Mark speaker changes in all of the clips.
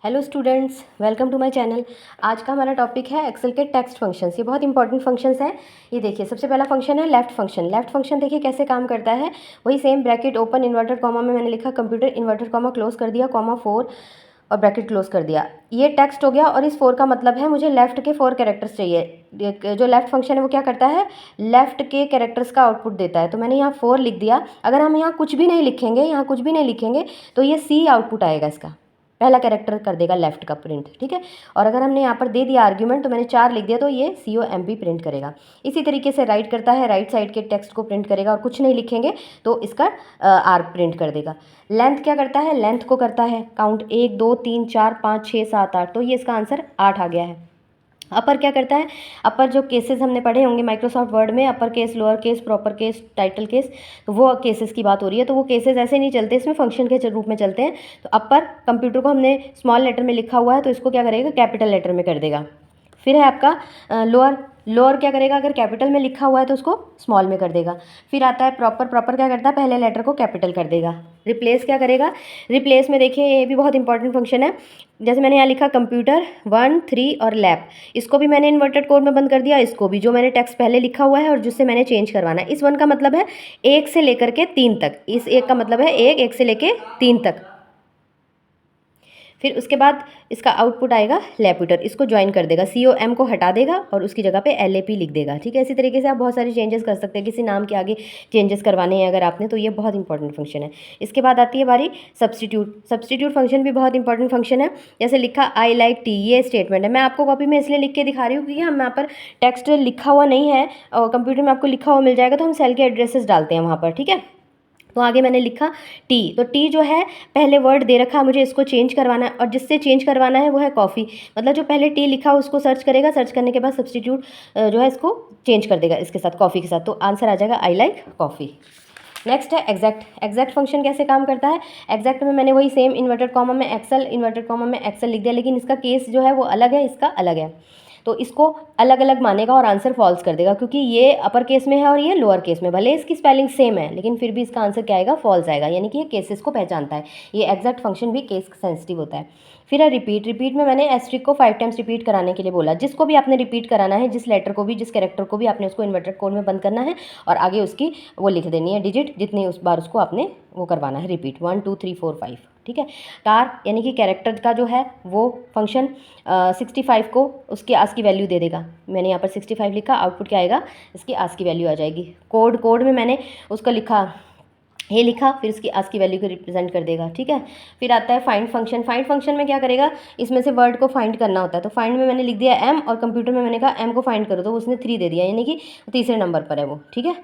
Speaker 1: Hello students, welcome to my channel. आज का हमारा टॉपिक है एक्सेल के टेक्स्ट फंक्शंस। ये बहुत इंपॉर्टेंट फंक्शंस हैं। ये देखिए, सबसे पहला फंक्शन है लेफ्ट फंक्शन। लेफ्ट फंक्शन देखिए कैसे काम करता है। वही same bracket open inverted comma में मैंने लिखा कंप्यूटर, इन्वर्टेड कॉमा क्लोज कर दिया, कॉमा 4 और ब्रैकेट क्लोज कर दिया। ये टेक्स्ट हो गया और इस 4 का मतलब है मुझे लेफ्ट के 4 कैरेक्टर्स चाहिए। जो लेफ्ट फंक्शन है वो क्या करता है, लेफ्ट के कैरेक्टर्स का आउटपुट देता है। तो मैंने यहाँ 4 लिख दिया। अगर हम यहाँ कुछ भी नहीं लिखेंगे, तो ये सी आउटपुट आएगा। इसका पहला कैरेक्टर कर देगा लेफ्ट का प्रिंट, ठीक है। और अगर हमने यहाँ पर दे दिया आर्ग्यूमेंट, तो मैंने 4 लिख दिया, तो ये COMP प्रिंट करेगा। इसी तरीके से राइट करता है, राइट साइड के टेक्स्ट को प्रिंट करेगा और कुछ नहीं लिखेंगे तो इसका R प्रिंट कर देगा। लेंथ क्या करता है, लेंथ को करता है काउंट 1 2 3 4 5 6 7 8, तो ये इसका आंसर 8 आ गया है। अपर क्या करता है, अपर जो केसेस हमने पढ़े होंगे माइक्रोसॉफ्ट वर्ड में, upper case, lower case, proper case, title case, तो वो केसेस की बात हो रही है। तो वो केसेस ऐसे नहीं चलते, इसमें फंक्शन के रूप में चलते हैं। तो अपर कंप्यूटर को हमने स्मॉल लेटर में लिखा हुआ है, तो इसको क्या करेगा, कैपिटल लेटर में कर देगा। फिर है आपका लोअर। लोअर क्या करेगा, अगर कैपिटल में लिखा हुआ है तो उसको स्मॉल में कर देगा। फिर आता है प्रॉपर। प्रॉपर क्या करता है, पहले लेटर को कैपिटल कर देगा। रिप्लेस क्या करेगा, रिप्लेस में देखिए ये भी बहुत इंपॉर्टेंट फंक्शन है। जैसे मैंने यहाँ लिखा कंप्यूटर 1 3 और लैब, इसको भी मैंने इन्वर्टेड कोड में बंद कर दिया, इसको भी, जो मैंने टेक्स्ट पहले लिखा हुआ है और जिससे मैंने चेंज करवाना है। इस 1 का मतलब है 1 से लेकर के 3 तक, इस 1 का मतलब है 1 से लेकर 3 तक। फिर उसके बाद इसका आउटपुट आएगा लैप्यूटर, इसको ज्वाइन कर देगा, COM को हटा देगा और उसकी जगह पे LAP लिख देगा, ठीक है। इसी तरीके से आप बहुत सारी चेंजेस कर सकते हैं, किसी नाम के आगे चेंजेस करवाने हैं अगर आपने, तो ये बहुत इंपॉर्टेंट फंक्शन है। इसके बाद आती है बारी सब्सटीट्यूट। सब्सटीट्यूट फंक्शन भी बहुत इंपॉर्टेंट फंक्शन है। जैसे लिखा I like tea, ये स्टेटमेंट है। मैं आपको कॉपी में इसलिए लिख के दिखा रही हूँ क्योंकि हम यहाँ पर टेक्स्ट लिखा हुआ नहीं है और कंप्यूटर में आपको लिखा हुआ मिल जाएगा, तो हम सेल के एड्रेसेस डालते हैं वहाँ पर, ठीक है। तो आगे मैंने लिखा टी, तो टी जो है पहले वर्ड दे रखा है, मुझे इसको चेंज करवाना है और जिससे चेंज करवाना है वो है कॉफ़ी। मतलब जो पहले टी लिखा उसको सर्च करेगा, सर्च करने के बाद सब्सटीट्यूट जो है इसको चेंज कर देगा इसके साथ, कॉफ़ी के साथ, तो आंसर आ जाएगा I like कॉफ़ी। नेक्स्ट है एग्जैक्ट। एग्जैक्ट फंक्शन कैसे काम करता है, एग्जैक्ट में मैंने वही सेम इन्वर्टेड कॉमा में एक्सेल, इन्वर्टेड कॉमा में एक्सेल लिख दिया, लेकिन इसका केस जो है वो अलग है, इसका अलग है। तो इसको अलग अलग मानेगा और आंसर फॉल्स कर देगा, क्योंकि ये अपर केस में है और ये लोअर केस में। भले इसकी स्पेलिंग सेम है लेकिन फिर भी इसका आंसर क्या आएगा, फॉल्स आएगा, यानी कि ये केसेस को पहचानता है। ये एग्जैक्ट फंक्शन भी केस सेंसिटिव होता है। फिर है रिपीट। रिपीट में मैंने एस्ट्रिक को 5 टाइम्स रिपीट कराने के लिए बोला। जिसको भी आपने रिपीट कराना है, जिस लेटर को भी, जिस कैरेक्टर को भी, आपने उसको इन्वर्टेड कोड में बंद करना है और आगे उसकी वो लिख देनी है डिजिट, जितनी उस बार उसको आपने वो करवाना है रिपीट, 1 2 3 4 5, ठीक है। कार यानी कि कैरेक्टर का जो है वो फंक्शन 65 को उसके आस की वैल्यू दे देगा। मैंने यहाँ पर 65 लिखा, आउटपुट क्या आएगा, इसकी आस की वैल्यू आ जाएगी। कोड, कोड में मैंने उसका लिखा, ये लिखा, फिर इसकी आस की वैल्यू को रिप्रेजेंट कर देगा, ठीक है। फिर आता है फाइंड फंक्शन। फाइंड फंक्शन में क्या करेगा, इसमें से वर्ड को फाइंड करना होता है। तो फाइंड में मैंने लिख दिया M और कंप्यूटर में मैंने कहा M को फाइंड करो, तो उसने 3 दे दिया, यानी कि तीसरे नंबर पर है वो, ठीक है।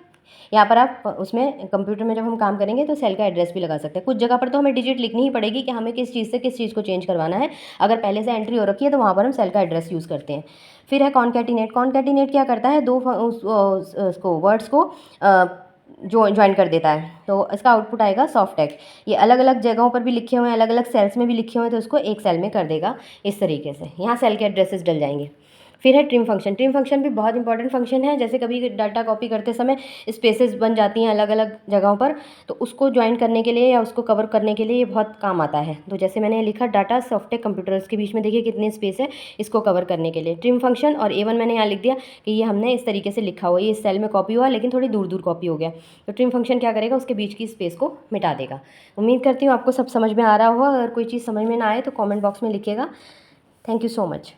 Speaker 1: यहाँ पर आप उसमें कंप्यूटर में जब हम काम करेंगे तो सेल का एड्रेस भी लगा सकते हैं। कुछ जगह पर तो हमें डिजिट लिखनी ही पड़ेगी कि हमें किस चीज़ से किस चीज़ को चेंज करवाना है। अगर पहले से एंट्री हो रखी है तो वहाँ पर हम सेल का एड्रेस यूज़ करते हैं। फिर है कॉन्कैटिनेट। कॉन्कैटिनेट क्या करता है, दो उसको वर्ड्स को जो ज्वाइन कर देता है, तो इसका आउटपुट आएगा सॉफ्ट टेक्स्ट। ये अलग अलग जगहों पर भी लिखे हुए हैं, अलग अलग सेल्स में भी लिखे हुए हैं, तो इसको एक सेल में कर देगा इस तरीके से। यहाँ सेल के एड्रेसेस डल जाएंगे। फिर है ट्रिम फंक्शन। ट्रिम फंक्शन भी बहुत इंपॉर्टेंट फंक्शन है। जैसे कभी डाटा कॉपी करते समय स्पेसेस बन जाती हैं अलग अलग जगहों पर, तो उसको ज्वाइन करने के लिए या उसको कवर करने के लिए ये बहुत काम आता है। तो जैसे मैंने लिखा डाटा सॉफ्टवेयर कंप्यूटर्स के बीच में, देखिए कितने स्पेस है इसको कवर करने के लिए। ट्रिम फंक्शन और A1 मैंने यहाँ लिख दिया कि ये हमने इस तरीके से लिखा हुआ, ये इस सेल में कॉपी हुआ लेकिन थोड़ी दूर दूर कॉपी हो गया। तो ट्रिम फंक्शन क्या करेगा, उसके बीच की स्पेस को मिटा देगा। उम्मीद करती हूँ आपको सब समझ में आ रहा होगा। अगर कोई चीज़ समझ में ना आए तो कॉमेंट बॉक्स में लिखिएगा। Thank you so much.